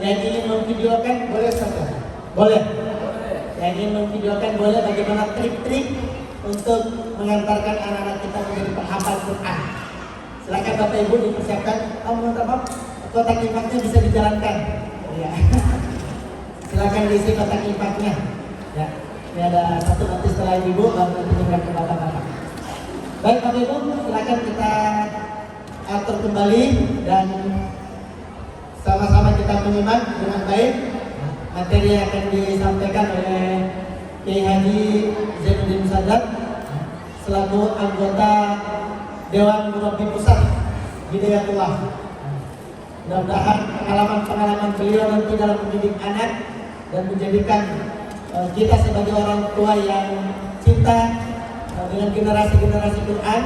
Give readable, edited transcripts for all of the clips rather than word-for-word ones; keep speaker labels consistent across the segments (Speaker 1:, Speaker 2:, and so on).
Speaker 1: Yang ingin memvideokan boleh saja. Boleh. Yang ingin memvideokan boleh bagaimana trik-trik untuk mengantarkan anak-anak kita menjadi penghafal Quran. Silakan Bapak Ibu dipersiapkan. Maaf, kotak infaknya bisa dijalankan. Ya. Silakan diisi kotak infaknya. Ya. Ini ada satu nanti setelah Ibu baru nanti diberikan ke Bapak-bapak. Baik Bapak Ibu, silakan kita atur kembali dan sama-sama kita menyimak dengan baik materi yang akan disampaikan oleh Kiai Haji Zainuddin Sadat selaku anggota Dewan Murabbi Pusat Hidayatullah. Mudah-mudahan pengalaman-pengalaman beliau nanti dalam mendidik anak dan menjadikan kita sebagai orang tua yang cinta dengan generasi-generasi Quran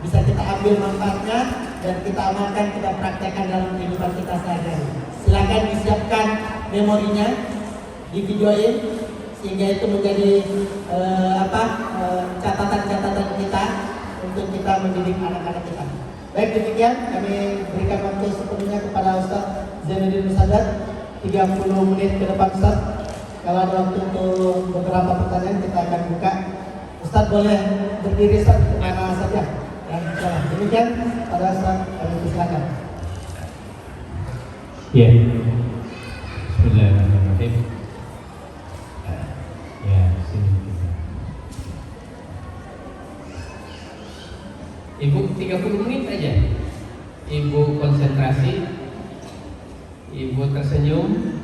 Speaker 1: bisa kita ambil manfaatnya dan kita amalkan, kita praktekkan dalam kehidupan kita sehari-hari. Silakan disiapkan memorinya, divideoin sehingga itu menjadi catatan-catatan kita untuk kita mendidik anak-anak kita. Baik, demikian kami berikan waktu sepenuhnya kepada Ustaz Zainuddin Sadat 30 menit ke depan Ustaz. Kalau ada waktu untuk beberapa pertanyaan kita akan buka. Ustaz boleh berdiri Ustaz kemana saja. Demikian pada Ustaz kami persilakan.
Speaker 2: Ya. Bismillahirrahmanirrahim. Ya, sini. Ibu 30 menit aja. Ibu konsentrasi. Ibu tersenyum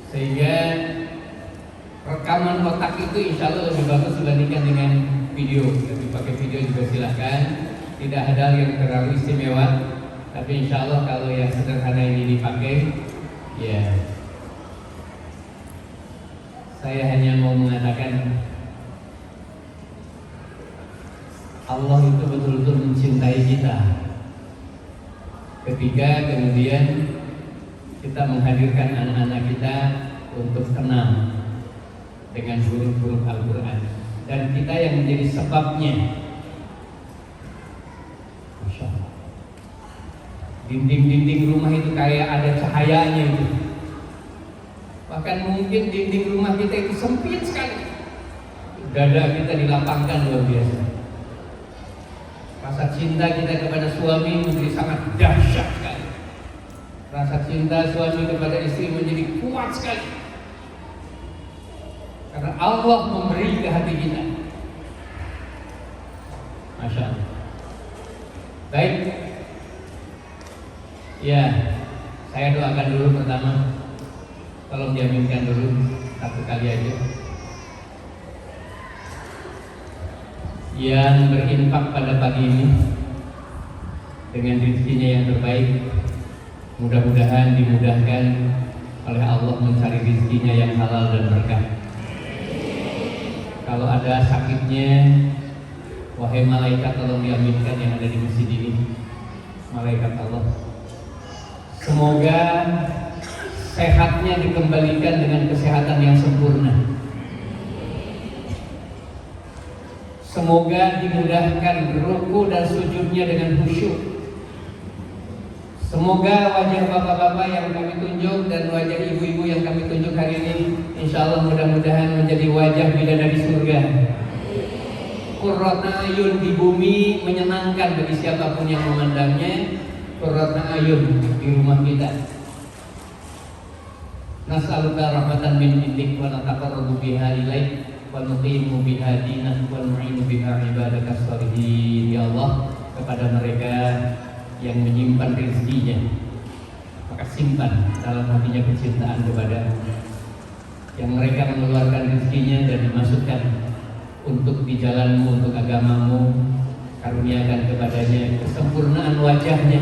Speaker 2: sehingga rekaman otak itu insya Allah lebih bagus dibandingkan dengan video. Tapi pakai video juga silahkan. Tidak ada yang terlalu istimewa. Tapi insya Allah kalau yang sederhana ini dipakai, ya saya hanya mau mengatakan Allah itu betul-betul mencintai kita. Ketika kemudian kita menghadirkan anak-anak kita untuk kenal dengan huruf-huruf Al-Quran, dan kita yang menjadi sebabnya. Masya Allah. Dinding-dinding rumah itu kayak ada cahayanya itu. Bahkan mungkin dinding rumah kita itu sempit sekali, dada kita dilapangkan luar biasa. Rasa cinta kita kepada suami menjadi sangat dahsyat sekali. Rasa cinta suami kepada istri menjadi kuat sekali. Karena Allah memberi ke hati kita. Masya Allah. Baik. Ya, saya doakan dulu pertama. Tolong diaminkan dulu satu kali aja. Yang berinfak pada pagi ini dengan rezekinya yang terbaik, mudah-mudahan dimudahkan oleh Allah mencari rezekinya yang halal dan berkah. Kalau ada sakitnya, wahai malaikat tolong diaminkan yang ada di masjid ini, malaikat Allah. Semoga sehatnya dikembalikan dengan kesehatan yang sempurna. Semoga dimudahkan ruku dan sujudnya dengan khusyuk. Semoga wajah bapak-bapak yang kami tunjuk dan wajah ibu-ibu yang kami tunjuk hari ini, insya Allah mudah-mudahan menjadi wajah bidadari surga. Qurrata ayun di bumi, menyenangkan bagi siapapun yang memandangnya. Qurrata ayun di rumah kita. Nas'aluka rahmatan min indik wa nataqarrabu biha ilaik wa nuqimu biha dinah wa nu'inu biha ibadaka sholihin. Ya Allah, kepada mereka yang menyimpan rezekinya, maka simpan dalam hatinya kecintaan kepada yang mereka mengeluarkan rezekinya dan dimasukkan untuk di jalanmu, untuk agamamu. Karuniakan kepadanya kesempurnaan wajahnya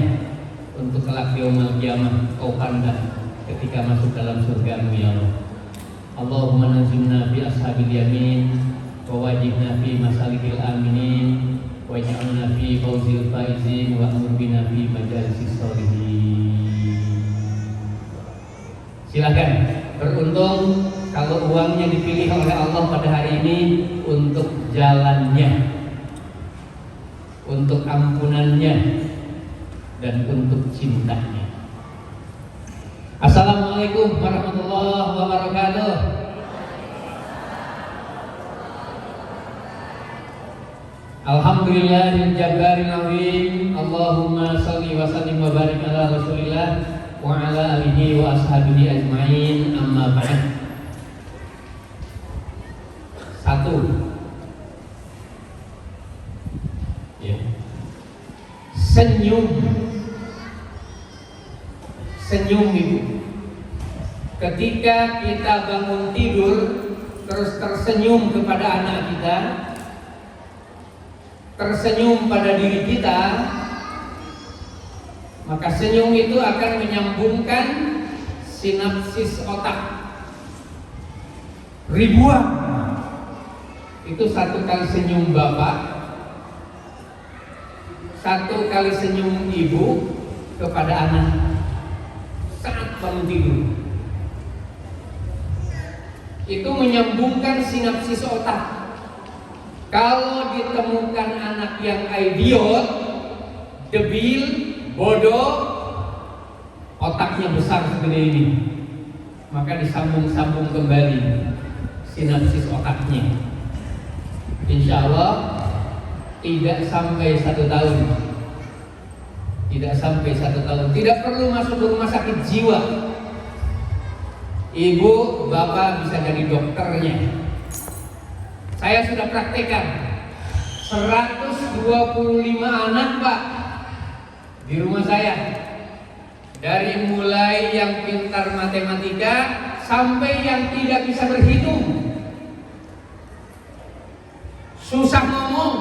Speaker 2: untuk kelak yaumul qiyamah kau pandang ketika masuk dalam surgamu ya Allah. Allahumma nazimna fi ashabil yamin wa wajibna fi masalikil aminin waj'alna fi fawzil faizin wa amur bina fi majalisis sholihin. Silakan beruntung kalau uangnya dipilih oleh Allah pada hari ini untuk jalannya, untuk ampunannya, dan untuk cintanya. Assalamualaikum. Assalamualaikum warahmatullahi wabarakatuh. Alhamdulillahil jabbaril azim. Allahumma shalli wa sallim wa barik ala Rasulillah wa ala alihi wa ashabihi ajmain. Amma ba'd. Satu. Ya. Senyum. Senyum itu ketika kita bangun tidur terus tersenyum kepada anak kita, tersenyum pada diri kita, maka senyum itu akan menyambungkan sinapsis otak ribuan. Itu satu kali senyum bapak, satu kali senyum ibu kepada anak saat bangun tidur. Itu menyambungkan sinapsis otak. Kalau ditemukan anak yang idiot, debil, bodoh, otaknya besar seperti ini, maka disambung-sambung kembali sinapsis otaknya. Insya Allah tidak sampai 1 tahun. Tidak sampai 1 tahun. Tidak perlu masuk ke rumah sakit jiwa. Ibu, bapak bisa jadi dokternya. Saya sudah praktekkan 125 anak pak di rumah saya. Dari mulai yang pintar matematika sampai yang tidak bisa berhitung, susah ngomong.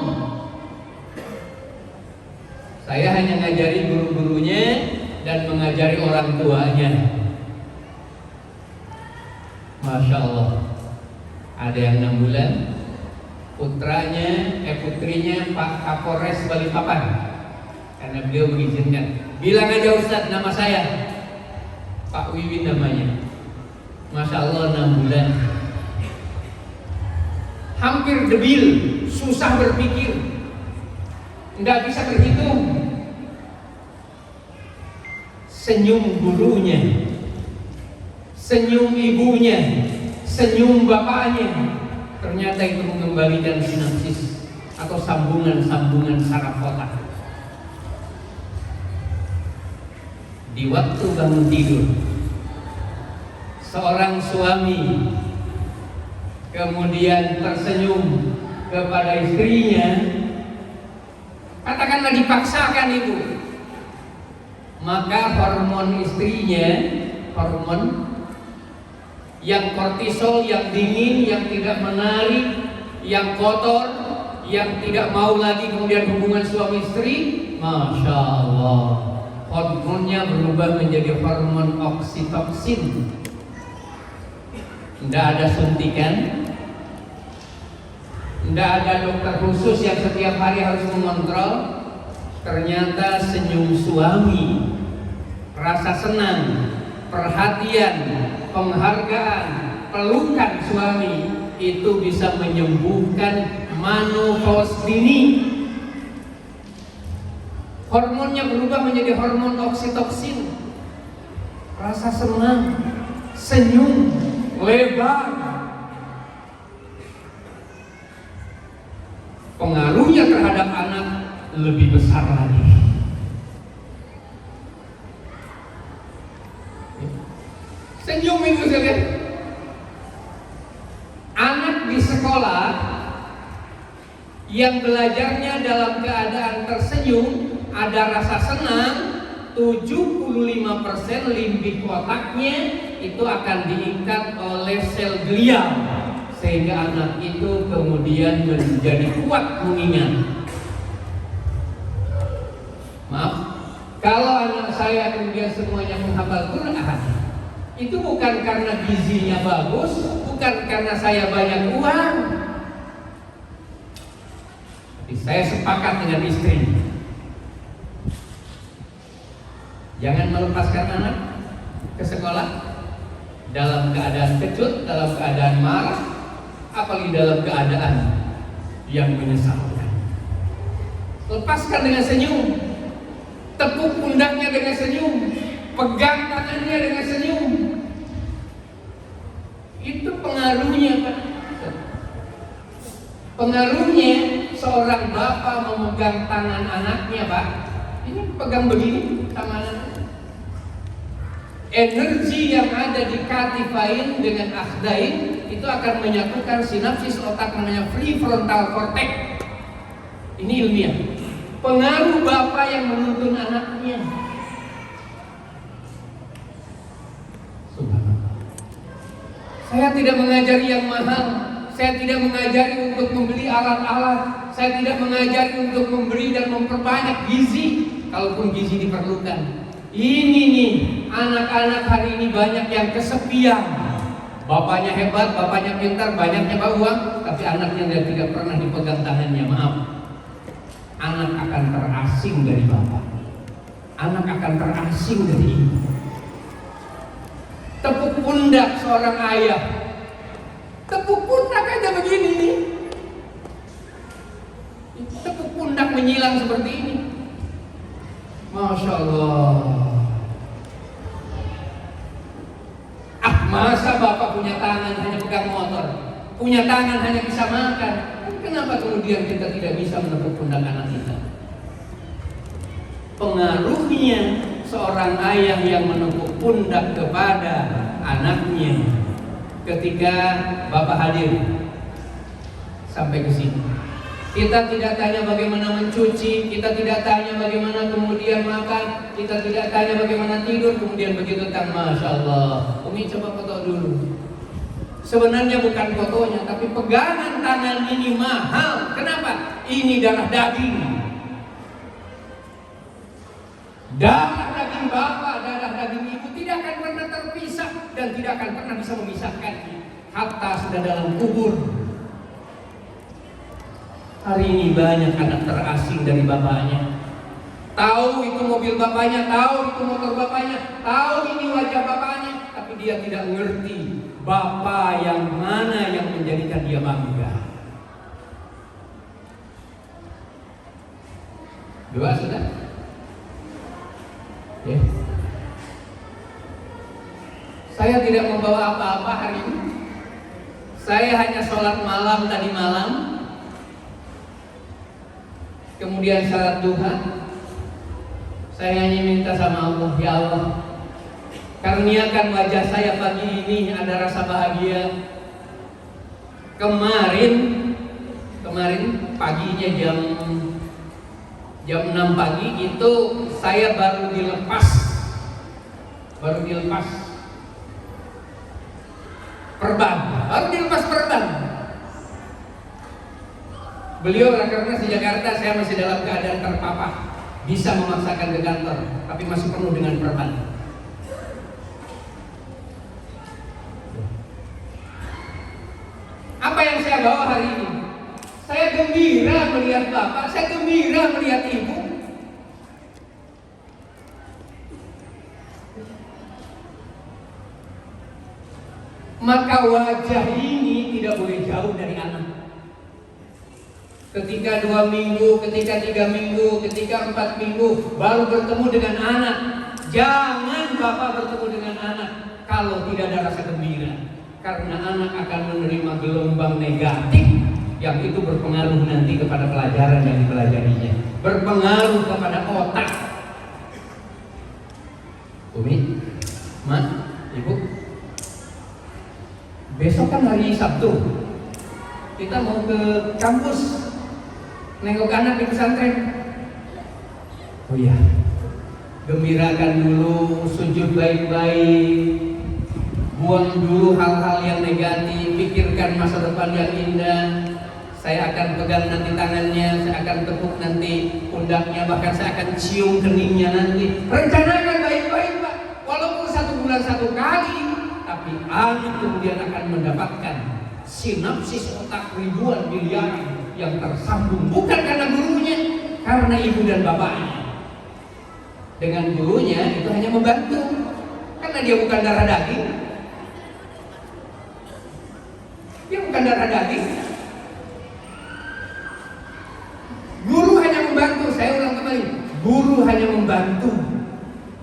Speaker 2: Saya hanya ngajari guru-gurunya dan mengajari orang tuanya. Masya Allah. Ada yang 6 bulan, putrinya Pak Kapolres Balikpapan, karena beliau mengizinkan. Bilang aja Ustadz nama saya, Pak Wiwin namanya. Masya Allah 6 bulan. Hampir debil, susah berpikir, nggak bisa berhitung. Senyum gurunya, senyum ibunya, senyum bapaknya, ternyata itu mengembalikan sinapsis atau sambungan-sambungan saraf otak. Di waktu bangun tidur, seorang suami kemudian tersenyum kepada istrinya, katakanlah dipaksakan itu, maka hormon istrinya, hormon yang kortisol, yang dingin, yang tidak menarik, yang kotor, yang tidak mau lagi kemudian hubungan suami istri, Masya Allah, hormonnya berubah menjadi hormon oksitoksin. Tidak ada suntikan, tidak ada dokter khusus yang setiap hari harus mengontrol. Ternyata senyum suami, rasa senang, perhatian, penghargaan, pelukan suami itu bisa menyembuhkan menopause dini. Hormonnya berubah menjadi hormon oksitoksin. Rasa senang, senyum, lebar. Pengaruhnya terhadap anak lebih besar lagi. Senyum itu saja. Anak di sekolah yang belajarnya dalam keadaan tersenyum, ada rasa senang, 75% limbik otaknya itu akan diikat oleh sel glial, sehingga anak itu kemudian menjadi kuat mengingat. Maaf, kalau anak saya kemudian semuanya menghafal Quran, itu bukan karena gizinya bagus, bukan karena saya banyak uang. Tapi saya sepakat dengan istri, jangan melepaskan anak ke sekolah dalam keadaan kecut, dalam keadaan marah, apalagi dalam keadaan yang menyesalkan. Lepaskan dengan senyum, tepuk pundaknya dengan senyum, pegang tangannya dengan senyum. pengaruhnya Pak. Pengaruhnya seorang bapak memegang tangan anaknya Pak. Ini pegang begini sama anaknya. Energi yang ada di katifain dengan akhdain itu akan menyatukan sinapsis otak namanya prefrontal cortex. Ini ilmiah. Pengaruh bapak yang menuntun anaknya. Subhanallah. Saya tidak mengajari yang mahal. Saya tidak mengajari untuk membeli alat-alat. Saya tidak mengajari untuk memberi dan memperbanyak gizi, kalaupun gizi diperlukan. Ini nih, anak-anak hari ini banyak yang kesepian. Bapaknya hebat, bapaknya pintar, banyaknya uang, tapi anaknya tidak pernah dipegang tangannya. Maaf, anak akan terasing dari bapak. Anak akan terasing dari ibu. Tepuk pundak seorang ayah. Tepuk pundak aja begini nih. Tepuk pundak menyilang seperti ini. Masya Allah. Masa bapak punya tangan hanya pegang motor, punya tangan hanya bisa makan? Kenapa kemudian kita tidak bisa menepuk pundak anak kita? Pengaruhnya seorang ayah yang menepuk pundak kepada anaknya ketika bapak hadir sampai ke sini. Kita tidak tanya bagaimana mencuci, kita tidak tanya bagaimana kemudian makan, kita tidak tanya bagaimana tidur, kemudian begitu datang, Masya Allah, Umi coba foto dulu. Sebenarnya bukan fotonya, tapi pegangan tangan ini mahal. Kenapa? Ini darah daging. Darah daging bapak, darah daging ibu tidak akan pernah terpisah dan tidak akan pernah bisa memisahkannya. Hatta sudah dalam kubur. Hari ini banyak anak terasing dari bapaknya. Tahu itu mobil bapaknya, tahu itu motor bapaknya, tahu ini wajah bapaknya, tapi dia tidak mengerti bapak yang mana yang menjadikan dia bangga. Doa sudah? Ya. Saya tidak membawa apa-apa hari ini. Saya hanya sholat malam tadi malam. Kemudian salat duha. Saya hanya minta sama Allah, ya Allah, karuniakan wajah saya pagi ini ada rasa bahagia. Kemarin paginya jam 6 pagi itu saya baru dilepas perban. Beliau karena di Jakarta, saya masih dalam keadaan terpapar, bisa memaksakan ke kantor, tapi masih penuh dengan perban. Apa yang saya bawa hari ini? Saya gembira melihat bapak, saya gembira melihat ibu. Maka wajah ini tidak boleh jauh dari anak. Ketika 2 minggu, ketika 3 minggu, ketika 4 minggu baru bertemu dengan anak. Jangan bapak bertemu dengan anak kalau tidak ada rasa gembira, karena anak akan menerima gelombang negatif yang itu berpengaruh nanti kepada pelajaran yang dipelajarinya, berpengaruh kepada otak. Umi, Ma, Ibu, besok kan hari Sabtu, kita mau ke kampus nengok anak di pesantren. Oh iya, gembirakan dulu, sujud baik-baik, buang dulu hal-hal yang negatif, pikirkan masa depan yang indah. Saya akan pegang nanti tangannya, saya akan tepuk nanti pundaknya, bahkan saya akan cium keningnya nanti. Rencanakan baik-baik Pak, walaupun 1 bulan 1 kali, tapi anak kemudian akan mendapatkan sinapsis otak ribuan miliar yang tersambung, bukan karena gurunya, karena ibu dan bapaknya. Dengan gurunya itu hanya membantu, karena dia bukan darah daging. Dia bukan darah daging. Guru hanya membantu, saya ulang kembali, guru hanya membantu,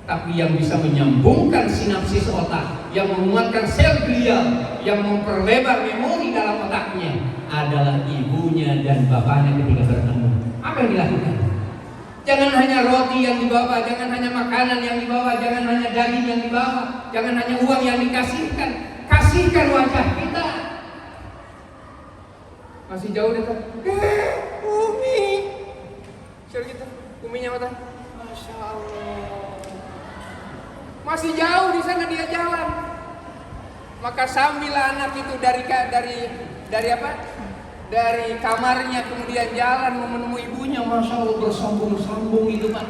Speaker 2: tapi yang bisa menyambungkan sinapsis otak yang menguatkan sel glial, yang memperlebar memori dalam otaknya adalah ibunya dan bapaknya ketika bertemu. Apa yang dilakukan? Jangan hanya roti yang dibawa, jangan hanya makanan yang dibawa, jangan hanya daging yang dibawa, jangan hanya uang yang dikasihkan. Kasihkan wajah kita. Masih jauh dekat. Umi. Siapa kita? Uminya mata. Masya Allah. Masih jauh di sana dia jalan. Maka sambil anak itu dari apa? Dari kamarnya kemudian jalan menemui ibunya, Masya Allah bersambung-sambung itu Pak.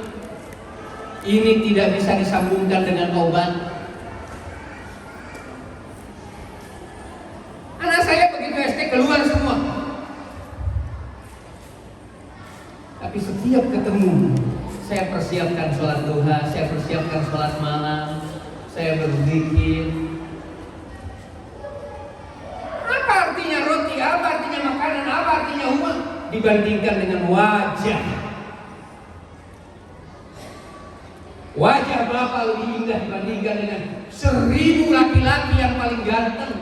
Speaker 2: Ini tidak bisa disambungkan dengan obat. Anak saya begitu SD keluar semua. Tapi setiap ketemu, saya persiapkan sholat duha, saya persiapkan sholat malam, saya berzikir. Apa artinya roti? Apa artinya makanan? Apa artinya uang? Dibandingkan dengan wajah. Wajah bapak lebih indah dibandingkan dengan 1000 laki-laki yang paling ganteng.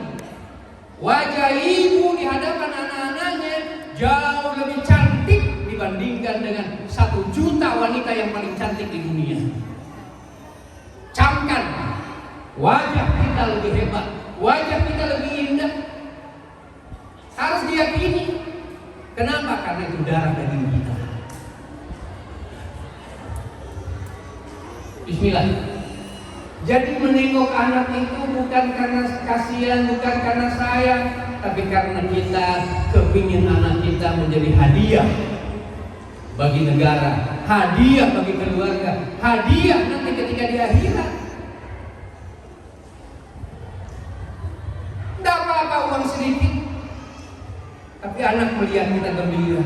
Speaker 2: Wajah ibu di hadapan anak-anaknya jauh lebih cantik dibandingkan dengan 1 juta wanita yang paling cantik di dunia. Camkan, wajah kita lebih hebat, wajah kita lebih indah. Harus diyakini. Kenapa? Karena itu darah daging kita. Bismillah. Jadi menengok anak itu bukan karena kasihan, bukan karena sayang, tapi karena kita kepingin anak kita menjadi hadiah bagi negara, hadiah bagi keluarga, hadiah nanti ketika di akhirat. Tidak apa-apa uang sedikit, tapi anak melihat kita gembira.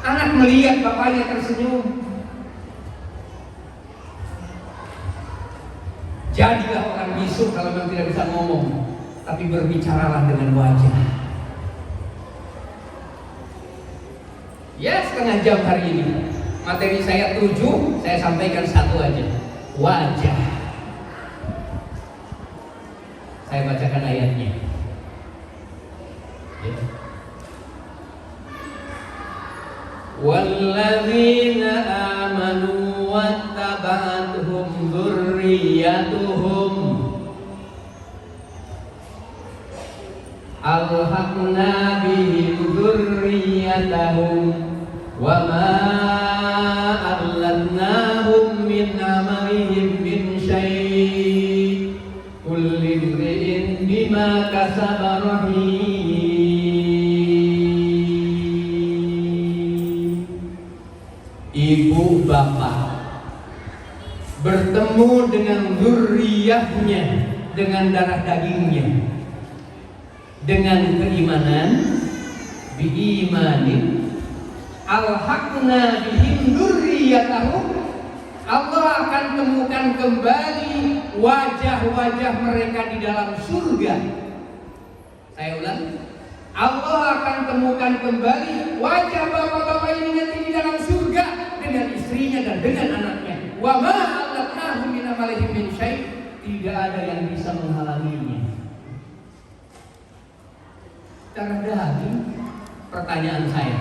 Speaker 2: Anak melihat bapaknya tersenyum. Jadilah orang bisu kalau memang tidak bisa ngomong, tapi berbicaralah dengan wajah. Ya, setengah jam hari ini. Materi saya 7, saya sampaikan 1 aja. Wajah. Saya bacakan ayatnya. Ya. Walladzina amanu wattaba'athum dzurriyyatuhum alhaqna bihim dzurriyyatahum wa ma allatnahum min amalihim min syai' kulli imri'in bima kasaba rahim. Ibu bapak bertemu dengan dzurriyyahnya, dengan darah dagingnya, dengan keimanan, biimanin alhaqna bihim dzurriyyatahum. Allah akan temukan kembali wajah-wajah mereka di dalam surga. Saya ulang, Allah akan temukan kembali wajah bapak-bapak ini nanti di dalam surga dengan istrinya dan dengan anaknya. Wa ma allatnahum min amalihim min syai', tidak ada yang bisa menghalanginya. Darah daging. Pertanyaan saya,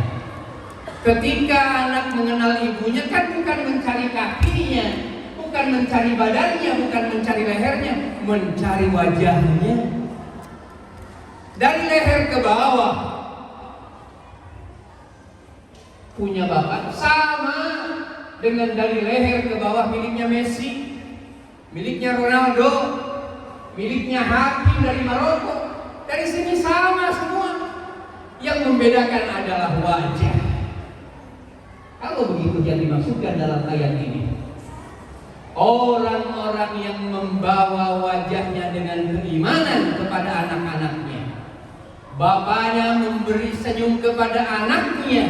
Speaker 2: ketika anak mengenal ibunya kan bukan mencari kakinya, bukan mencari badannya, bukan mencari lehernya, mencari wajahnya. Dari leher ke bawah punya bapak sama dengan dari leher ke bawah miliknya Messi, miliknya Ronaldo, miliknya Hakim dari Maroko. Dari sini sama semua. Yang membedakan adalah wajah. Kalau begitu yang dimaksudkan dalam ayat ini, orang-orang yang membawa wajahnya dengan keimanan kepada anak-anaknya, bapaknya memberi senyum kepada anaknya,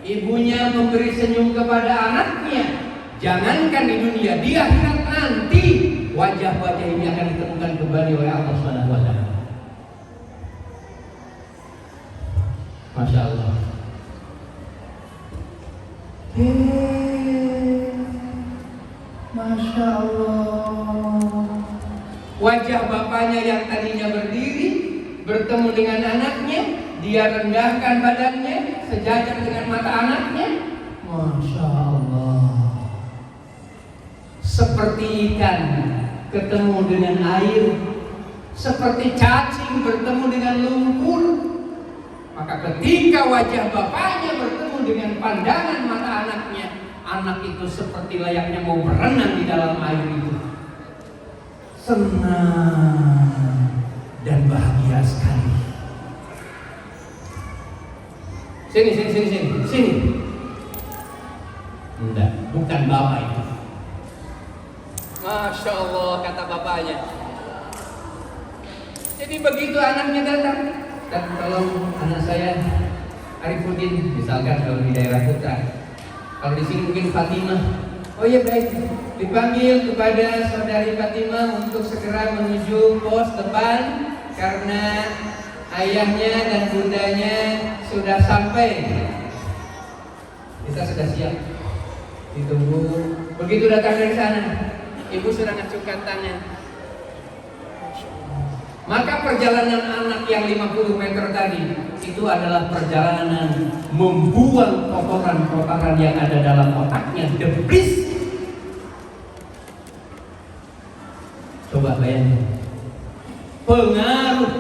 Speaker 2: ibunya memberi senyum kepada anaknya. Jangankan di dunia, di akhirat nanti wajah-wajah ini akan ditemukan kembali oleh Allah Subhanahu wa taala. Masya Allah. Masya Allah. Wajah bapaknya yang tadinya berdiri bertemu dengan anaknya, dia rendahkan badannya sejajar dengan mata anaknya. Masya Allah. Seperti ikan ketemu dengan air, seperti cacing bertemu dengan lumpur. Maka ketika wajah bapaknya bertemu dengan pandangan mata anaknya, anak itu seperti layaknya mau berenang di dalam air itu. Senang dan bahagia sekali. Sini. Enggak, bukan bapak itu. Masya Allah, kata bapaknya. Jadi begitu anaknya datang, dan tolong anak saya Arifudin, misalkan kalau di daerah Putra, kalau di sini mungkin Fatimah. Oh iya baik, dipanggil kepada saudari Fatimah untuk segera menuju pos depan karena ayahnya dan bundanya sudah sampai. Kita sudah siap. Ditunggu. Begitu datang dari sana, ibu sudah ngacungkan tangan. Maka perjalanan anak yang 50 meter tadi itu adalah perjalanan membuang kotoran-kotoran yang ada dalam otaknya, debris. Coba bayangin. Pengaruh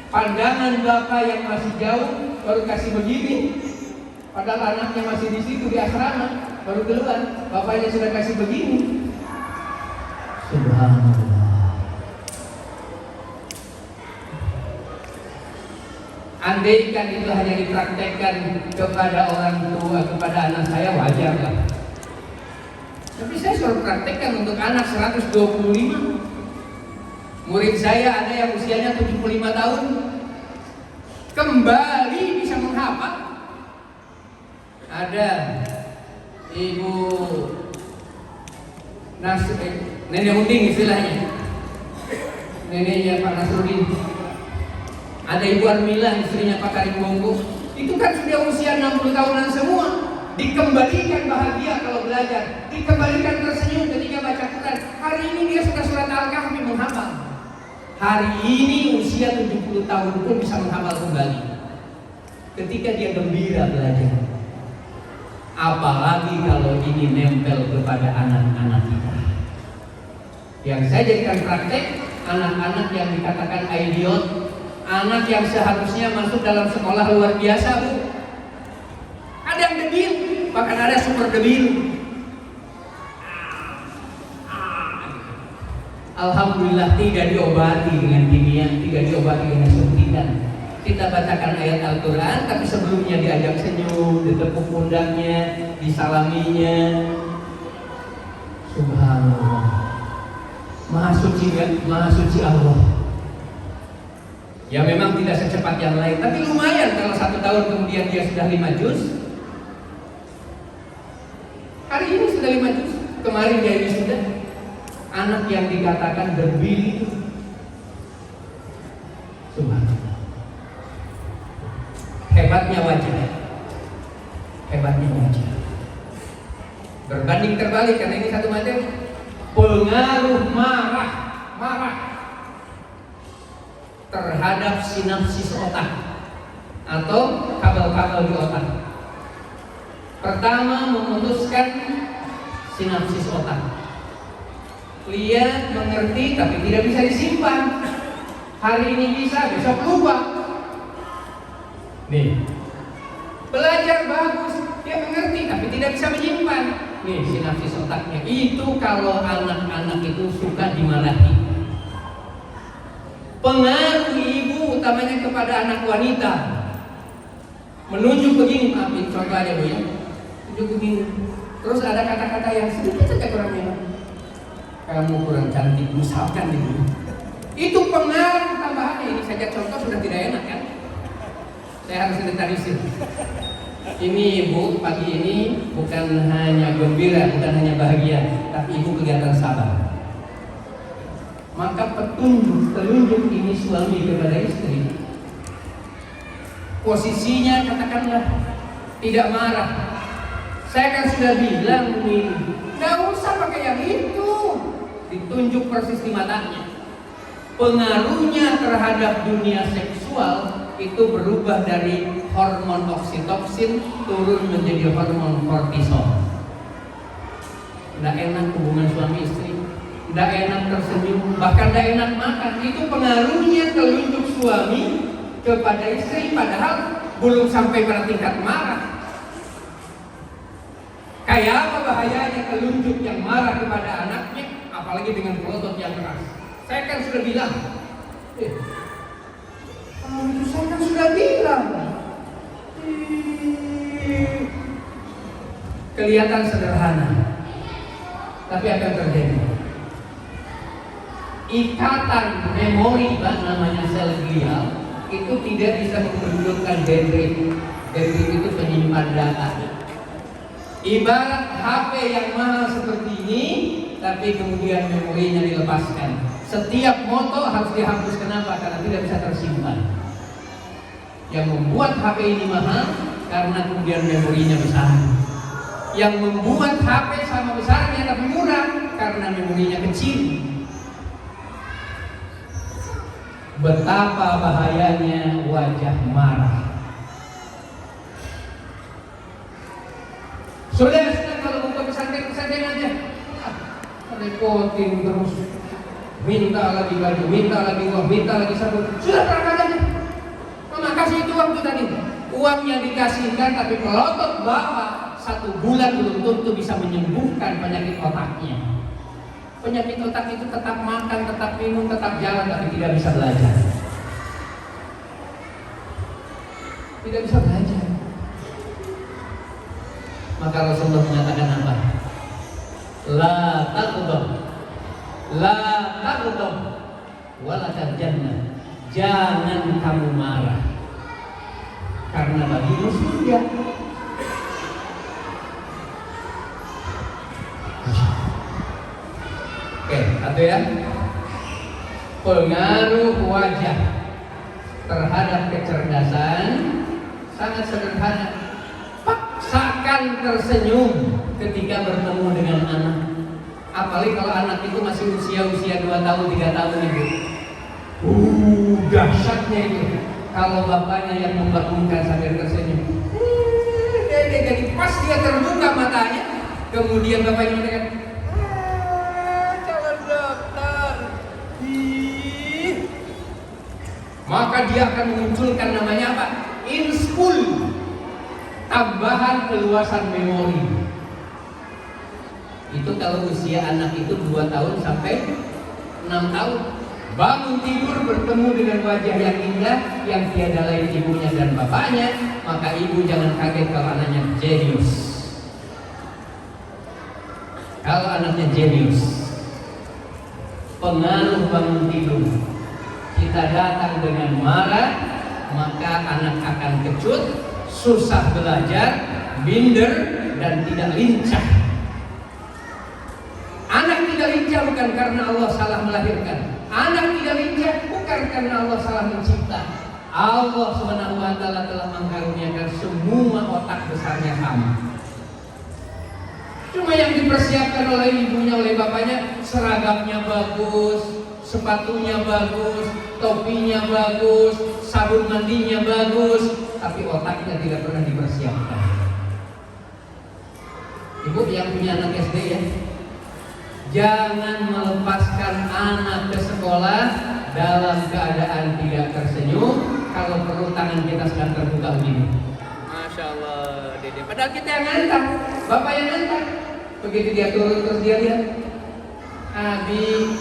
Speaker 2: pandangan bapak yang masih jauh baru kasih begini, padahal anaknya masih di situ di asrama, baru keluar, bapaknya sudah kasih begini. Subhanallah. Andaikan itu hanya dipraktekkan kepada orang tua, kepada anak saya, wajar lah. Tapi saya suruh praktekkan untuk anak 125. Murid saya ada yang usianya 75 tahun, kembali bisa menghafal. Ada ibu nenek Uding istilahnya, neneknya Pak Nasruddin. Ada Ibu Armila, istrinya Pak Karim Bonggo. Itu kan sudah usia 60 tahunan semua. Dikembalikan bahagia kalau belajar, dikembalikan tersenyum ketika baca Quran. Hari ini dia sudah surat Al-Kahfi menghafal. Hari ini usia 70 tahun pun bisa menghafal kembali. Ketika dia gembira belajar. Apalagi kalau ini nempel kepada anak-anak kita. Yang saya jadikan praktek, anak-anak yang dikatakan idiot, anak yang seharusnya masuk dalam sekolah luar biasa, Bu. Ada yang debil, bahkan ada super debil. Alhamdulillah tidak diobati dengan kimia, tidak diobati dengan suntikan. Kita bacakan ayat Al-Quran, tapi sebelumnya diajak senyum, ditepuk pundaknya, disalaminya. Subhanallah. Maha suci Allah. Ya memang tidak secepat yang lain, tapi lumayan kalau 1 tahun kemudian dia sudah 5 juz. Hari ini sudah 5 juz, kemarin dia ini sudah. Anak yang dikatakan debil itu. Subhanallah. Hebatnya wajah. Hebatnya wajah. Berbanding terbalik karena ini satu materi. Pengaruh marah terhadap sinapsis otak atau kabel-kabel di otak. Pertama, memutuskan sinapsis otak. Lihat, mengerti, tapi tidak bisa disimpan. Hari ini bisa, besok lupa. Nih, belajar bagus, dia mengerti, tapi tidak bisa menyimpan. Nih, sinapsis otaknya. Itu kalau anak-anak itu suka dimarahi. Pengaruh ibu utamanya kepada anak wanita. Menunjuk begini, maafin contoh aja Bu ya. Tunjuk begini. Terus ada kata-kata yang sedikit saja kurang enak. Kamu kurang cantik, misalkan gitu. Itu pengaruh tambahannya. Ini saja contoh sudah tidak enak kan? Saya harus inventarisir. Ini ibu pagi ini bukan hanya gembira, bukan hanya bahagia, tapi ibu kelihatan sabar. Maka telunjuk ini suami kepada istri. Posisinya katakanlah tidak marah. Saya kan sudah bilang nih, nggak usah pakai yang itu. tunjuk persis di matanya. Pengaruhnya terhadap dunia seksual itu berubah dari hormon oksitoksin turun menjadi hormon kortisol. Tidak enak hubungan suami istri, tidak enak tersenyum, bahkan tidak enak makan. Itu pengaruhnya telunjuk suami kepada istri, padahal belum sampai pada tingkat marah. Kayak apa bahayanya telunjuk yang marah kepada anaknya, apalagi dengan pelotot yang keras. Saya kan sudah bilang, saya kan sudah bilang. Kelihatan sederhana, tapi akan terjadi. Ikatan memori, namanya sel glial, itu tidak bisa menunjukkan dendrit. Dendrit itu penyimpan data. Ibarat HP yang mahal seperti ini, tapi kemudian memorinya dilepaskan. Setiap foto harus dihapus. Kenapa? Karena tidak bisa tersimpan. Yang membuat HP ini mahal karena kemudian memorinya besar. Yang membuat HP sama besarnya tapi murah karena memorinya kecil. Betapa bahayanya wajah marah. Sudah kalau buka pesantren aja, repotin terus. Minta lagi baju, minta lagi uang, minta lagi sabun. Sudah berangkat aja. Mama kasih itu uang tadi. Uangnya dikasihkan, tapi pelotot bapak 1 bulan belum tentu bisa menyembuhkan penyakit otaknya. Penyakit otak itu tetap makan, tetap minum, tetap jalan, tapi tidak bisa belajar. Tidak bisa belajar. Maka Rasulullah mengatakan apa? La taqdab, la taqdab, walakal jannah. Jangan kamu marah, karena bagimu surga. Oke, satu ya. Pengaruh wajah terhadap kecerdasan sangat sederhana. Paksakan tersenyum ketika bertemu dengan anak. Apalagi kalau anak itu masih usia 2 tahun, 3 tahun itu. Dahsyatnya itu. Kalau bapaknya yang membangunkan sambil tersenyum. Jadi pas dia terbuka matanya, kemudian bapaknya mengatakan, calon dokter. Maka dia akan memunculkan namanya apa? Inspul. Tambahan keluasan memori. Itu kalau usia anak itu 2 tahun sampai 6 tahun. Bangun tidur bertemu dengan wajah yang indah yang tiada lain ibunya dan bapaknya, maka ibu jangan kaget kalau anaknya jenius. Kalau anaknya jenius, pengaruh bangun tidur. Kita datang dengan marah, maka anak akan kecut, susah belajar, minder, dan tidak lincah. Anak tidak lincah bukan karena Allah salah melahirkan. Anak tidak lincah bukan karena Allah salah mencipta. Allah SWT telah mengkaruniakan semua otak besarnya sama. Cuma yang dipersiapkan oleh ibunya, oleh bapaknya, seragamnya bagus, sepatunya bagus, topinya bagus, sabun mandinya bagus, tapi otaknya tidak pernah dipersiapkan. Ibu yang punya anak SD ya, jangan melepaskan anak ke sekolah dalam keadaan tidak tersenyum. Kalau perlu tangan kita sedang terbuka begini. Masya Allah, Dede. Padahal kita yang ngantar, bapak yang ngantar. Begitu dia turun terus dia lihat, Abi,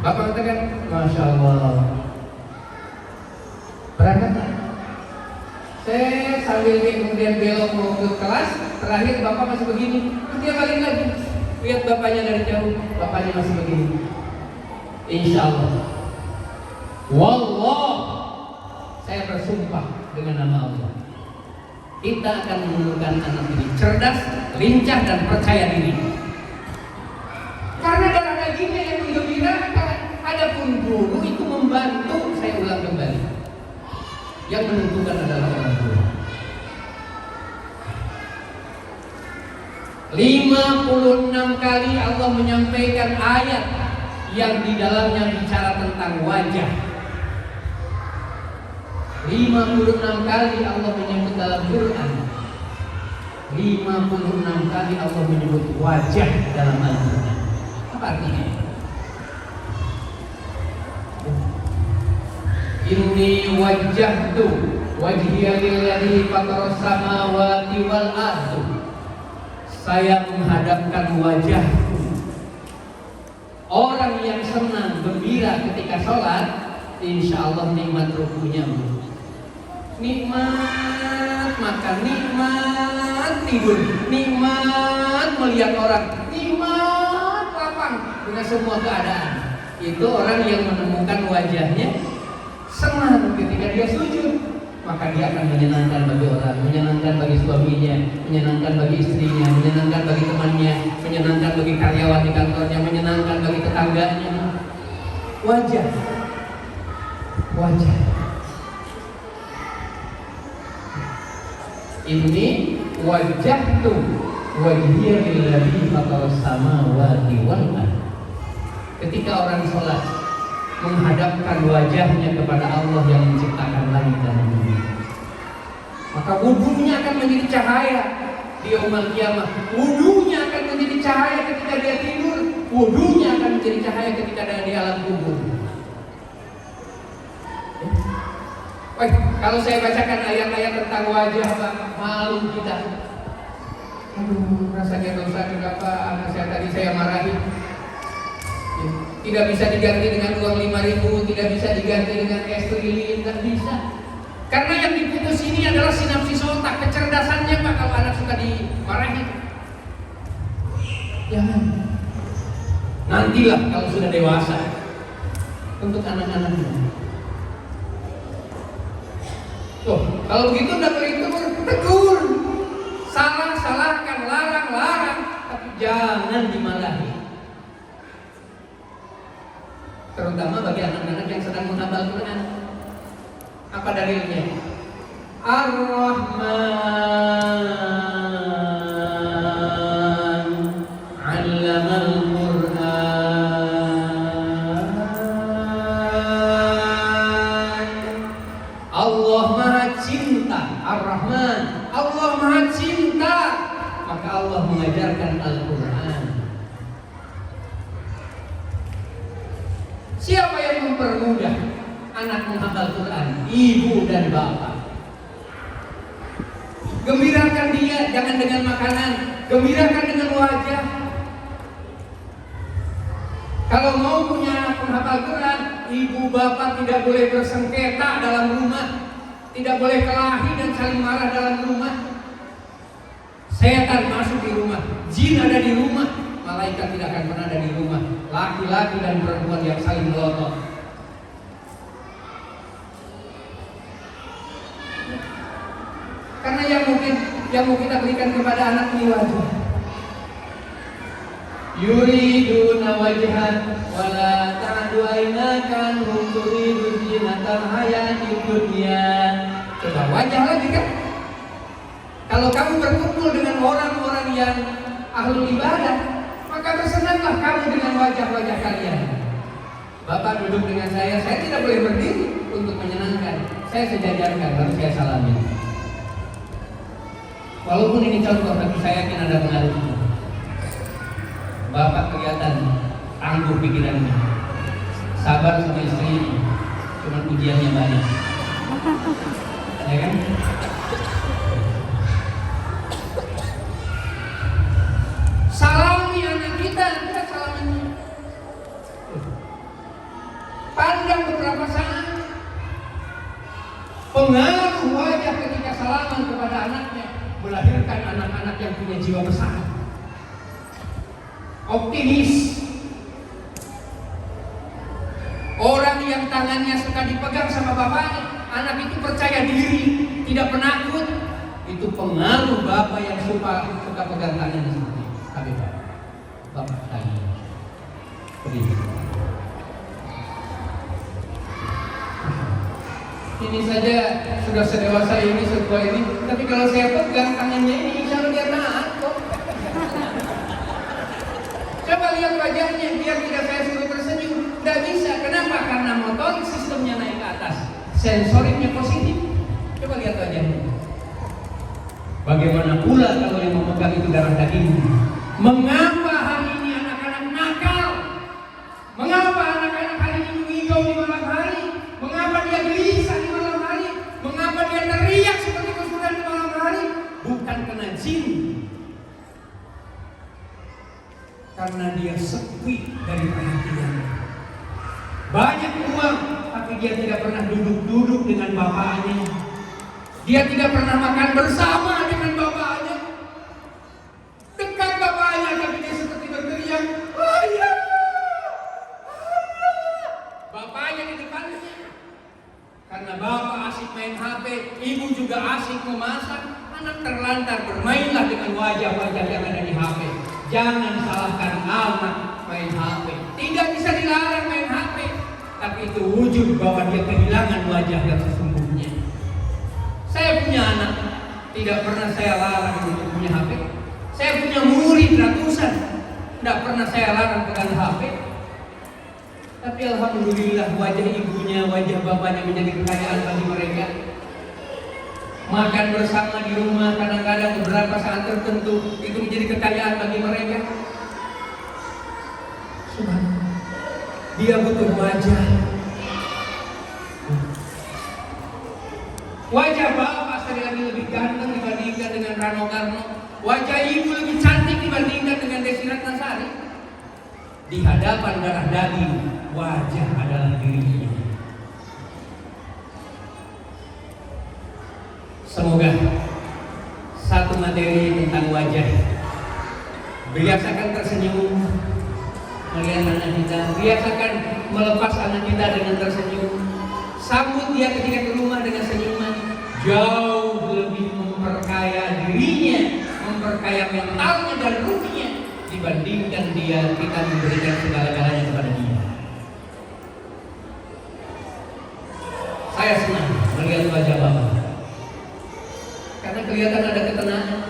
Speaker 2: bapak katakan, Masya Allah. Berangkat. Saya sambil kemudian belok mau ke kelas, terakhir bapak masih begini. Terus dia balik lagi. Lihat bapaknya dari jauh, bapaknya masih begini. Insya Allah, wallah, saya bersumpah dengan nama Allah, kita akan menemukan anak ini cerdas, lincah, dan percaya diri. Karena darah dagingnya yang menggembirakan. Adapun guru itu membantu. Saya ulang kembali, yang menentukan adalah orang tua. 56 kali Allah menyampaikan bagaikan ayat yang di dalamnya bicara tentang wajah. 56 kali Allah menyebut dalam Quran. 56 kali Allah menyebut wajah dalam Al-Quran. Apa artinya? Inni wajjahtu wajhiya lilladzi fataras samawati wal ardh. Saya menghadapkan wajahku. Orang yang senang, gembira ketika sholat, insya Allah nikmat rukunya, nikmat makan, nikmat tidur, nikmat melihat orang, nikmat lapang dengan semua keadaan. Itu orang yang menemukan wajahnya senang ketika dia sujud. Maka dia akan menyenangkan bagi orang, menyenangkan bagi suaminya, menyenangkan bagi istrinya, menyenangkan bagi temannya, menyenangkan bagi karyawan di kantornya, menyenangkan bagi tetangganya. Wajah. Ini wajjahtu wajhiya lilladzi fataras samawati wal ardh. Ketika orang sholat menghadapkan wajahnya kepada Allah yang menciptakan langit dan bumi, maka wudunya akan menjadi cahaya di yaumul qiyamah. Wudunya akan menjadi cahaya ketika dia tidur. Wudunya akan menjadi cahaya ketika dia di alam kubur. Baik, kalau saya bacakan ayat-ayat tentang wajah, malu kita. Aduh, rasanya dosa kenapa anak saya tadi saya marahi. Tidak bisa diganti dengan uang 5.000, tidak bisa diganti dengan es lilin, tidak bisa. Karena yang diputus ini adalah sinapsis otak, kecerdasannya Pak, kalau anak suka dimarahi. Jangan. Nantilah kalau sudah dewasa. Untuk anak-anaknya. Tuh, kalau begitu udah berhitung, tegur. Salah-salahkan, larang-larang, tapi jangan dimarahi. Terutama bagi anak-anak yang sedang menghafal Quran. Apa dalilnya? Ar-Rahman 'allamal Quran. Allah Maha Cinta. Ar-Rahman, Allah Maha Cinta. Maka Allah mengajarkan Al-Quran. Siapa yang mempermudah anak menghafal Quran? Ibu dan bapak. Gembirakan dia, jangan dengan makanan, gembirakan dengan wajah. Kalau mau punya anak menghafal Quran, ibu bapak tidak boleh bersengketa dalam rumah, tidak boleh kelahi dan saling marah dalam rumah. Setan masuk di rumah, jin ada di rumah, malaikat tidak akan pernah ada di rumah. Laki-laki dan perempuan yang saling melotot. Karena yang mau kita berikan kepada anak ini wajah. Yuriduna wajhan wala ta'du ainaka anhum turidu zinatal hayatid dunya. Coba wajah lagi kan? Kalau kamu berkumpul dengan orang-orang yang ahli ibadah, maka bersenanglah kamu dengan wajah-wajah kalian. Bapak duduk dengan saya tidak boleh berdiri untuk menyenangkan. Saya sejajarkan, baru saya salami. Walaupun ini contoh, tapi saya yakin ada pengaruhnya. Bapak kelihatan tangguh pikirannya, sabar sama istri, cuma ujiannya banyak, ya kan? Salami anak kita salaminya. Pandang beberapa saat. Pengaruh wajah ketika salaman kepada anaknya melahirkan anak-anak yang punya jiwa besar, optimis. Orang yang tangannya suka dipegang sama bapaknya, anak itu percaya diri, tidak penakut. Itu pengaruh bapak yang suka pegang tangannya seperti itu. Tapi bapak tadi berdiri. Ini saja sudah sedewasa ini, setua ini. Tapi kalau saya pegang tangannya ini, insya Allah dia taat kok. Coba lihat wajahnya biar tidak saya suruh tersenyum. Tidak bisa. Kenapa? Karena motorik sistemnya naik ke atas, sensoriknya positif. Coba lihat wajahnya. Bagaimana pula kalau yang memegang itu darah daging? Mengapa hari ini anak-anak nakal? Mengapa anak-anak hari ini mengigau di malam hari? Mengapa dia gelisah di malam hari? Mengapa dia teriak seperti kesurupan di malam hari? Bukan kena jin, karena dia sepi dari perhatian. Banyak uang, tapi dia tidak pernah duduk-duduk dengan bapaknya. Dia tidak pernah makan bersama dengan bapaknya. Dekat bapaknya, tapi dia seperti berteriak, ayah, bapaknya di depannya. Karena bapak asik main HP, ibu juga asik memasak, anak terlantar. Bermainlah dengan wajah-wajah yang ada di HP. Jangan salahkan anak main HP. Tidak bisa dilarang main HP, tapi itu wujud bahwa dia kehilangan wajah yang sesungguhnya. Saya punya anak, tidak pernah saya larang untuk punya HP. Saya punya murid ratusan, tidak pernah saya larang pegang HP. Tapi alhamdulillah wajah ibunya, wajah bapaknya menjadi kekayaan bagi mereka. Makan bersama di rumah kadang-kadang beberapa saat tertentu itu menjadi kekayaan bagi mereka. Subhanallah. Dia butuh wajah. Wajah bapak sekali lagi lebih ganteng dibandingkan dengan Rano Karno. Wajah ibu lebih cantik dibandingkan dengan Desi Ratnasari. Di hadapan darah daging, wajah adalah dirinya. Semoga satu materi tentang wajah. Biasakan tersenyum melihat anak kita. Biasakan melepas anak kita dengan tersenyum. Sambut dia ketika ke rumah dengan senyuman. Jauh lebih memperkaya dirinya, memperkaya mentalnya dan ruhnya dibandingkan kita memberikan segala-galanya kepada dia. Saya senang melihat wajah bapak, karena kelihatan ada ketenangan.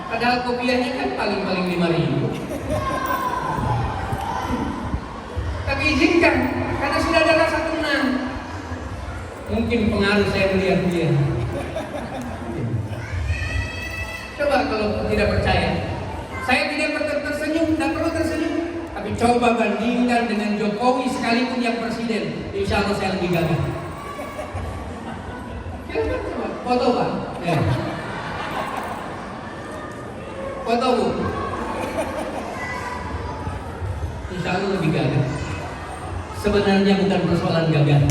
Speaker 2: Padahal kopiahnya kan paling-paling 5.000. Tapi izinkan, karena sudah ada rasa tenang. Mungkin pengaruh saya melihat dia. Coba kalau tidak percaya, saya tidak tersenyum, tidak perlu tersenyum. Tapi coba bandingkan dengan Jokowi sekalipun yang presiden, insya Allah saya lebih gagah. Coba foto Pak. Ya. Foto Bu. Insya Allah lebih gagah. Sebenarnya bukan persoalan gagah,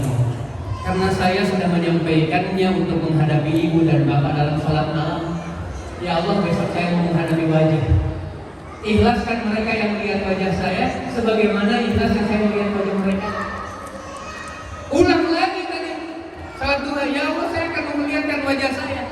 Speaker 2: karena saya sudah menyampaikannya untuk menghadapi ibu dan bapak dalam sholat malam. Ya Allah, besok saya mau menghadapi wajah. Ikhlaskan mereka yang melihat wajah saya, sebagaimana ikhlas yang saya melihat wajah mereka. Ulang lagi tadi salat duha, ya Allah saya akan memperlihatkan wajah saya.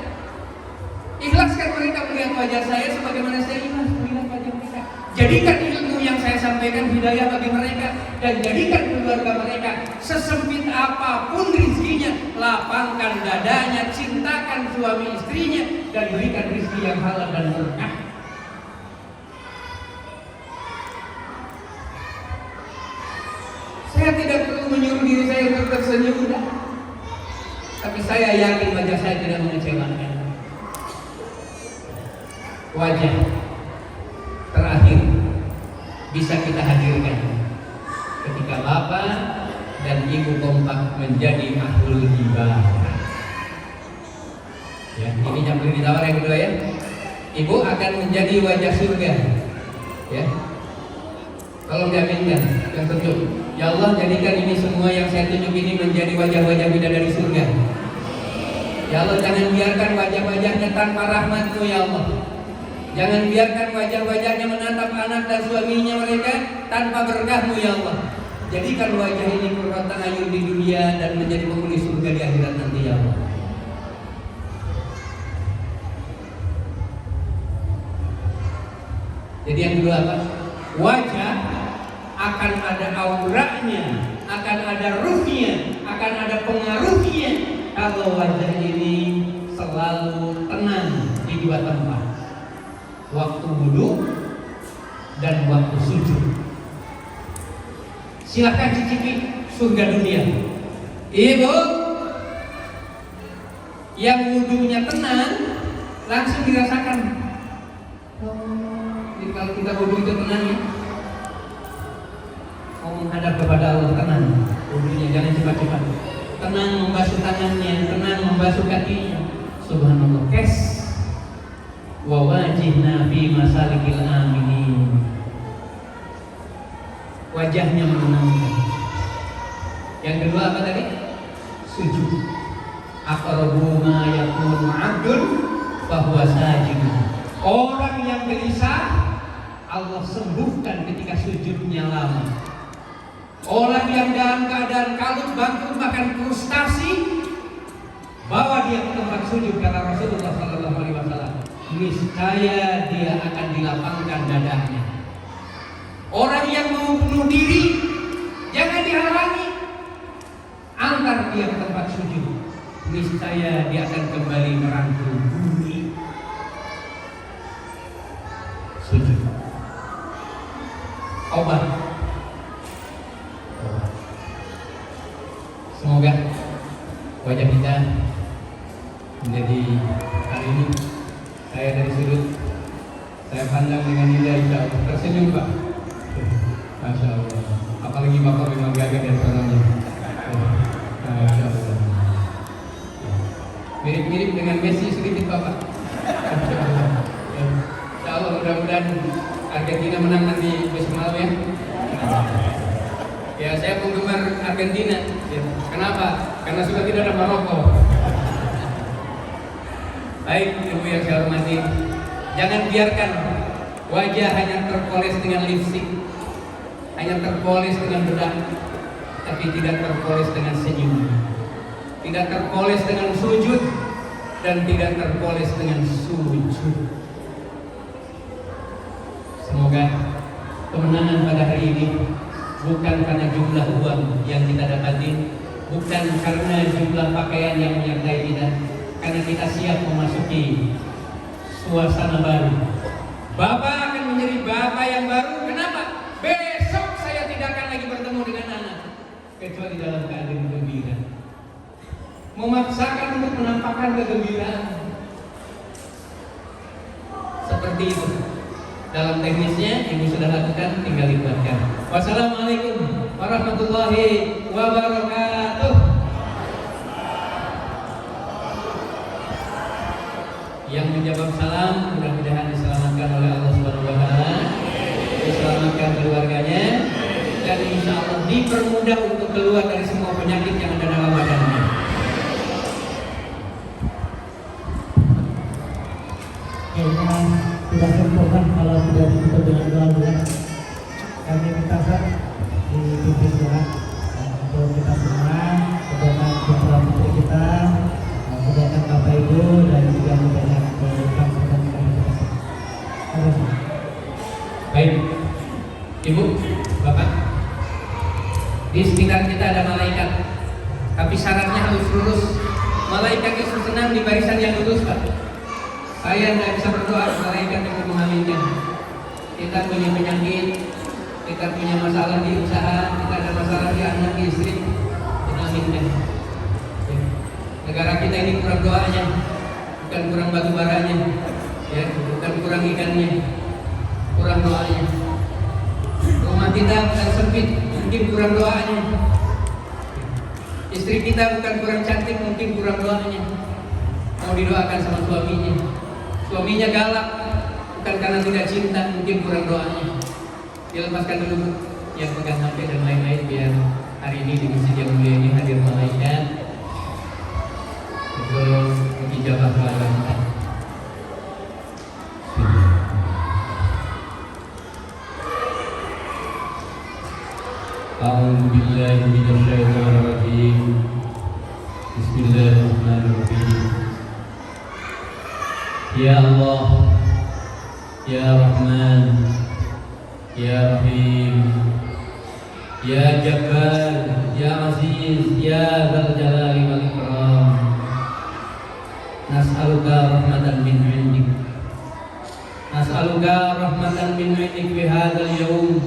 Speaker 2: Ikhlaskan mereka melihat wajah saya, sebagaimana saya ikhlas melihat wajah mereka. Jadikan ilmu yang saya sampaikan hidayah bagi mereka, dan jadikan keluarga mereka sesempit apapun rezekinya, lapangkan dadanya, cintakan suami istrinya, dan berikan rezeki yang halal dan berkah. Saya tidak perlu menyuruh diri saya untuk tersenyum, tapi saya yakin wajah saya tidak mengecewakan. Wajah terakhir bisa kita hadirkan ketika bapak dan ibu kompak menjadi ahlul ibadah. Ya, ini yang beri ditawar yang kedua ya. Ibu akan menjadi wajah surga. Ya. Tolong diaminkan yang tunjuk. Ya Allah, jadikan ini semua yang saya tunjuk ini menjadi wajah-wajah bidadari surga. Ya Allah, jangan biarkan wajah-wajahnya tanpa rahmat-Mu ya Allah. Jangan biarkan wajah-wajahnya menatap anak dan suaminya mereka tanpa berkah-Mu ya Allah. Jadikan wajah ini qurrata ayun di dunia dan menjadi penghuni surga di akhirat nanti ya Allah. Jadi yang kedua apa? Wajah akan ada auranya, akan ada ruhnya, akan ada pengaruhnya kalau wajah ini selalu tenang di dua tempat, waktu wudhu dan waktu sujud. Silahkan cicipi surga dunia. Ibu yang wudhunya tenang langsung dirasakan. Jadi kalau kita wudhu itu tenang ya, mau menghadap kepada Allah tenang, wudhunya jangan cepat-cepat. Tenang membasuh tangannya, tenang membasuh kakinya. Subhanallah, kes wa wajihna fi masalikil aminin. Wajahnya menenangkan. Yang kedua apa tadi? Sujud. Aqrabu ma yakunu 'abdun fa huwa sajid. Orang yang gelisah Allah sembuhkan ketika sujudnya lama. Orang yang dalam keadaan kalut bangkrut bahkan frustasi, bawa dia ke tempat sujud, kata Rasulullah sallallahu alaihi wasallam, niscaya dia akan dilapangkan dadanya. Orang yang mau bunuh diri jangan dihalangi, antar dia ke tempat sujud, niscaya dia akan kembali merangkul bumi. Sujud obat. Semoga wajah kita menjadi hari ini saya dari sudut saya pandang dengan indah, insya Allah tersenyum Pak. Masya Allah. Apalagi Bapak memang gagah dan orangnya. Masya Allah. Mirip-mirip dengan Messi sedikit Bapak. Masya Allah. Insya Allah mudah-mudahan Argentina menang nanti besok malam ya. Ya saya penggemar Argentina. Ya. Kenapa? Karena sudah tidak ada Maroko. Baik Ibu yang saya hormati, jangan biarkan wajah hanya terpoles dengan lipstik, hanya terpoles dengan bedak, tapi tidak terpoles dengan senyum, tidak terpoles dengan sujud, dan tidak terpoles dengan sujud. Semoga kemenangan pada hari ini bukan karena jumlah uang yang kita dapati, bukan karena jumlah pakaian yang menyertai kita, karena kita siap memasuki suasana baru. Bapak akan menjadi bapak yang baru. Kenapa? Besok saya tidak akan lagi bertemu dengan anak kecuali dalam keadaan gembira. Memaksakan untuk menampakkan kegembiraan. Seperti itu. Dalam teknisnya Ibu sudah lakukan, tinggal dibuatkan. Wassalamualaikum warahmatullahi wabarakatuh. Yang menjawab salam mudah-mudahan diselamatkan oleh Allah Subhanahu wa taala, diselamatkan keluarganya, dan insya Allah dipermudah untuk keluar dari semua penyakit yang ada dalam badannya.
Speaker 1: Tidak sempurna kalau tidak ditutup dengan doa. Kami minta dipimpin doa untuk kita semua, kemudian putra putri kita, kemudian Bapak Ibu, dan juga kemudian bangsa dan negara kita.
Speaker 2: Baik, Ibu, Bapak, di sekitar kita ada malaikat, tapi syaratnya harus lurus. Malaikat itu senang di barisan yang lurus, Pak. Saya tidak bisa berdoa, malaikat yang mengaminkan. Kita punya penyakit, kita punya masalah di usaha, kita ada masalah di anak, di istri, kita aminkan. Negara kita ini kurang doanya, bukan kurang batu baranya, ya, bukan kurang ikannya, kurang doanya. Rumah kita bukan sempit, mungkin kurang doanya. Istri kita bukan kurang cantik, mungkin kurang doanya. Mau didoakan sama suaminya. Suaminya galak, bukan karena tidak cinta, mungkin kurang doanya. Dilepaskan dulu yang pegang HP dan lain-lain, biar hari ini di masjid yang mulia ini hadir malaikat untuk mengijabah doa kita. A'udzu billahi minasyaitonir rajim. Bismillahirrahmanirrahim. Ya Allah, Ya Rahman, Ya Rahim, Ya Jabbar, Ya Aziz, Ya Dzal Jalali wal Ikram. Nas'aluka rahmatan min 'indik. Nas'aluka rahmatan min 'indik fi hadzal yaum.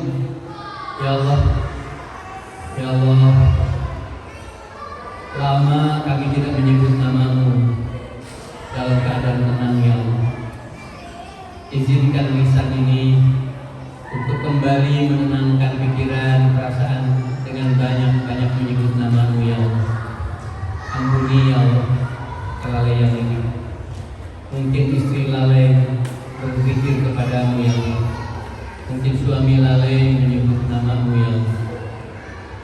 Speaker 2: Ya Allah, ya Allah, lama kami tidak menyebut namamu dalam keadaan tenang ya Allah. Izinkan lisan ini untuk kembali menenangkan pikiran, perasaan dengan banyak-banyak menyebut namamu ya Allah. Ampuni ya Allah kelalaian ini. Mungkin istri lalai berzikir kepadamu ya Allah. Mungkin suami lalai menyebut namamu ya Allah.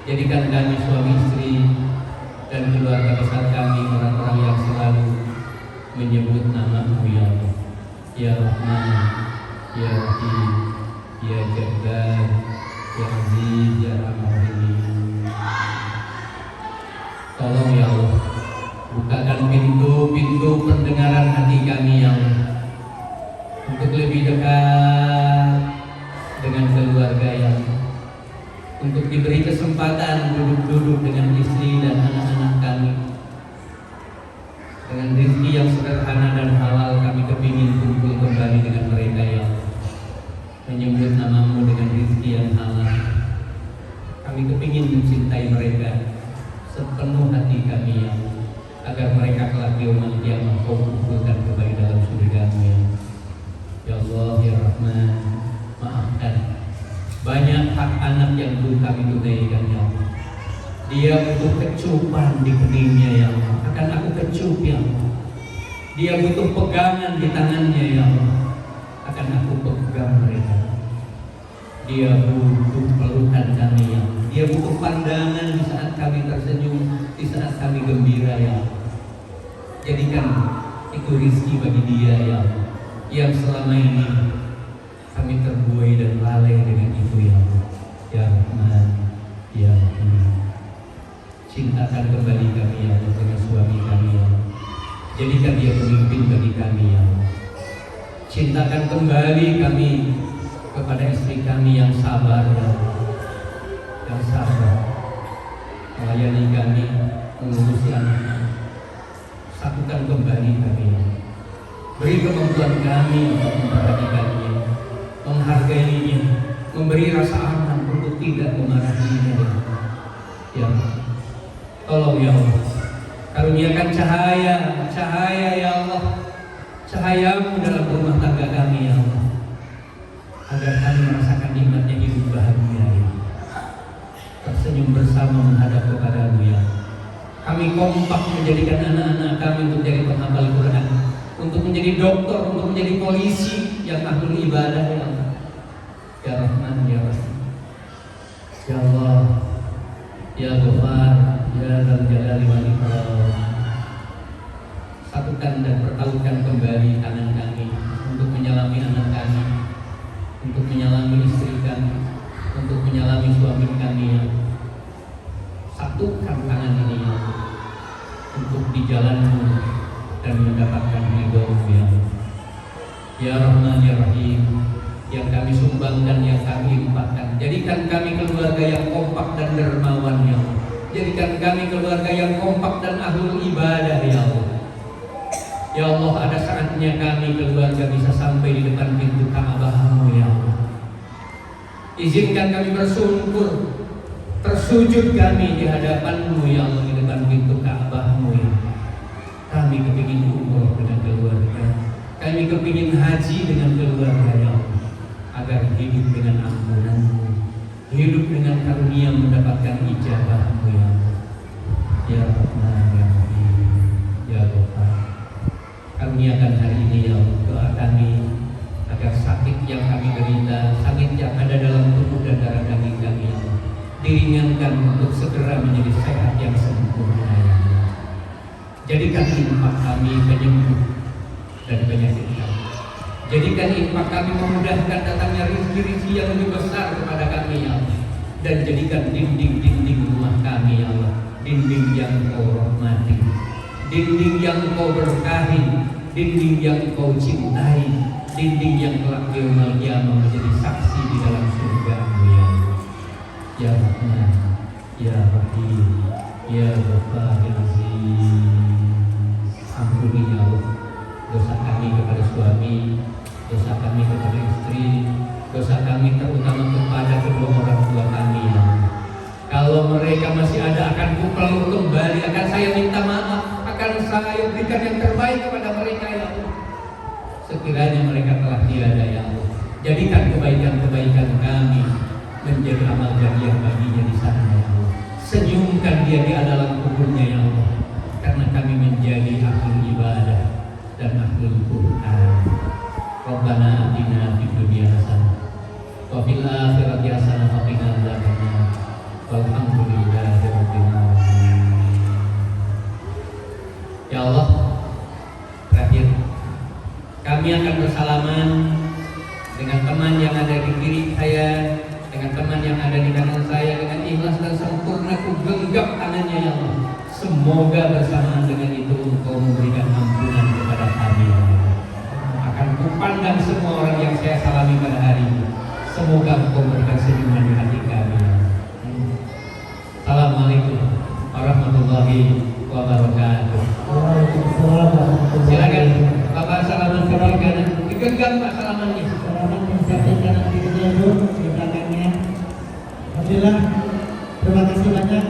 Speaker 2: Jadikan kami suami istri dan keluarga besar kami orang-orang yang selalu menyebut namamu ya Allah. Ya Rahman, Ya Rahim, Ya Jabbar, Ya Aziz, Ya Rahim. Tolong ya Allah, bukakan pintu-pintu pendengaran hati kami ya Allah, untuk lebih dekat dengan keluarga yang untuk diberi kesempatan duduk-duduk dengan istri dan anak-anak kami. Dengan rezeki yang sederhana dan halal kami kepingin kumpul kembali dengan mereka yang menyebut namamu dengan rezeki yang halal. Kami kepingin mencintai mereka sepenuh hati kami yang agar mereka kelak di yaumul qiyamah kau kumpulkan kembali dalam surgamu ya. Ya Allah ya Rahman, maafkan banyak hak anak yang belum kami tunaikan ya Allah. Dia butuh kecupan di keningnya ya Allah, akan aku kecup ya Allah. Dia butuh pegangan di tangannya ya Allah, akan aku pegang mereka. Dia butuh pelukan kami ya Allah. Dia butuh pandangan di saat kami tersenyum, di saat kami gembira ya Allah. Jadikan itu rizki bagi dia ya Allah, yang selama ini kami terbuai dan lalai dengan itu ya Allah. Ya Rahman, Ya Rahim, cintakan kembali kami ya Allah dengan suami kami ya Allah. Jadikan dia pemimpin bagi kami ya Allah. Cintakan kembali kami kepada istri kami yang sabar ya Allah, yang sabar melayani kami, mengurusi anak. Satukan kembali kami ya Allah. Beri kemampuan kami untuk memperhatikannya, menghargainya, memberi rasa aman untuk tidak memarahinya ya Allah. Tolong ya Allah, karuniakan cahaya ya Allah, cahayamu dalam rumah tangga kami ya Allah, agar kami merasakan nikmatnya hidup bahagia ya Allah. Tersenyum bersama menghadap kepadamu ya Allah. Kami kompak menjadikan anak-anak kami untuk jadi penghafal Quran, untuk menjadi dokter, untuk menjadi polisi yang ahlul ibadah ya Allah. Ya Rahman, Ya Rahim, Ya Allah, Ya Ghafar, Ya Dzal Jalali wal Ikram. Satukan dan pertalukan kembali tangan kami untuk menyalami anak kami, untuk menyalami istri kami, untuk menyalami suami kami ya. Satukan tangan ini ya, untuk di jalanmu dan mendapatkan ridho-Mu ya. Ya Rahman, Ya Rahim, yang kami sumbangkan, yang kami infakkan. Jadikan kami keluarga yang kompak dan dermawan ya Allah. Jadikan kami keluarga yang kompak dan ahlul ibadah ya Allah. Ya Allah, ada saatnya kami keluarga bisa sampai di depan pintu Ka'bah-Mu ya Allah. Izinkan kami bersungkur, tersujud kami di hadapan-Mu ya Allah, di depan pintu Ka'bah-Mu ya Allah. Kami kepingin umroh dengan keluarga, kami kepingin haji dengan keluarga ya Allah, agar hidup dengan ampunan-Mu, hidup dengan karunia mendapatkan ijabah-Mu ya Allah. Ya Rahman, Ya Rahim, Ya Ghafar, karuniakan hari ini ya Allah doa kami, agar sakit yang kami derita, sakit yang ada dalam tubuh dan darah daging kami ya Allah, diringankan untuk segera menjadi sehat yang sempurna ya Allah. Jadikan infak kami penyembuh dan penyakit kami. Jadikan infak kami memudahkan datangnya rezeki-rezeki yang lebih besar kepada kami ya Allah. Dan jadikan dinding-dinding rumah kami ya Allah, dinding yang Kau rahmati, dinding yang Kau berkahi, dinding yang Kau cintai, dinding yang kelak di yaumul qiyamah menjadi saksi di dalam surga-Mu ya Allah. Ya Rahman, Ya Rahim, Ya Ghafar, Ya Aziz. Ampuni ya Allah dosa kami kepada suami, dosa kami kepada istri, dosa kami terutama kepada kedua orang tua kami ya Allah. Kalau mereka masih ada akan kupeluk kembali, akan saya minta maaf, akan saya berikan yang terbaik kepada mereka ya Allah. Sekiranya mereka telah tiada ya Allah, jadikan kebaikan-kebaikan kami menjadi amal jariah baginya di sana ya Allah. Senyumkan dia di dalam kuburnya ya Allah, karena kami menjadi ahlul ibadah dan ahlul Quran. Rabbana atina fid dunya hasanah wa fil akhirati hasanah wa qina adzabannar. Walhamdulillahi rabbil alamin. Ya Allah, terakhir kami akan bersalaman dengan teman yang ada di kiri saya, dengan teman yang ada di kanan saya, dengan ikhlas dan sempurna ku genggam tangannya ya Allah. Semoga bersamaan dengan itu Engkau memberikan ampunan kepada kami ya Allah. Akan kupandang semua orang yang saya salami pada hari ini. Semoga Engkau memberikan senyuman di hati kami ya Allah. Assalamualaikum warahmatullahi wabarakatuh. Silakan Bapak salaman ke kiri kanan. Digenggam Pak salamannya.
Speaker 1: Salaman yang sebelah kanan kirinya itu di belakangnya. Alhamdulillah, terima kasih banyak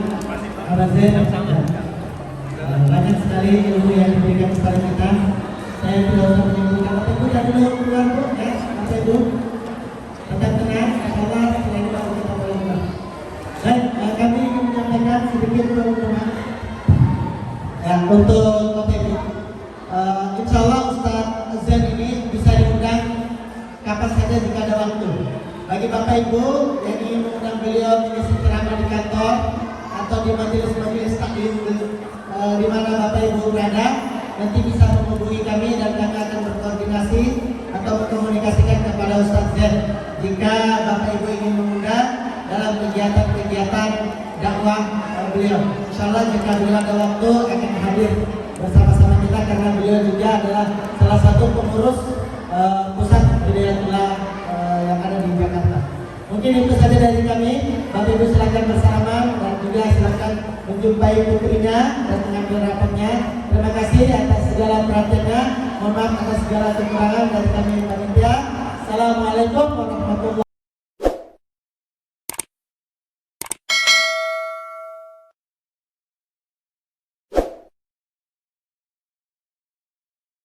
Speaker 1: Abah Zain. Banyak sekali ilmu yang diberikan kepada kita. Saya tidak usah menyimpulkan apa itu dan dulu keluar Bu ya, Bapak Ibu. Tetap tenang, insyaallah setelah ini baru kita boleh keluar. Baik, kami ingin menyampaikan sedikit pengumuman ya untuk Bapak Ibu. Insyaallah Ustaz Zain ini bisa diundang kapan saja jika ada waktu. Bagi Bapak Ibu yang ingin mengundang beliau mengisi ceramah di kantor atau di majelis-majelis taklim di mana Bapak Ibu berada, nanti bisa menghubungi kami dan kami akan berkoordinasi atau berkomunikasikan kepada Ustaz Zain jika Bapak Ibu ingin mengundang dalam kegiatan-kegiatan dakwah beliau. Insyaallah jika beliau ada waktu akan hadir bersama-sama kita karena beliau juga adalah salah satu pengurus pusat Hidayatullah yang ada di Jakarta. Mungkin itu saja dari kami. Bapak Ibu silakan bersalaman dan juga silakan menjumpai putrinya dan mengambil rapatnya. Terima kasih atas segala perhatiannya. Mohon maaf atas segala kekurangan dari kami panitia. Assalamualaikum warahmatullahi wabarakatuh.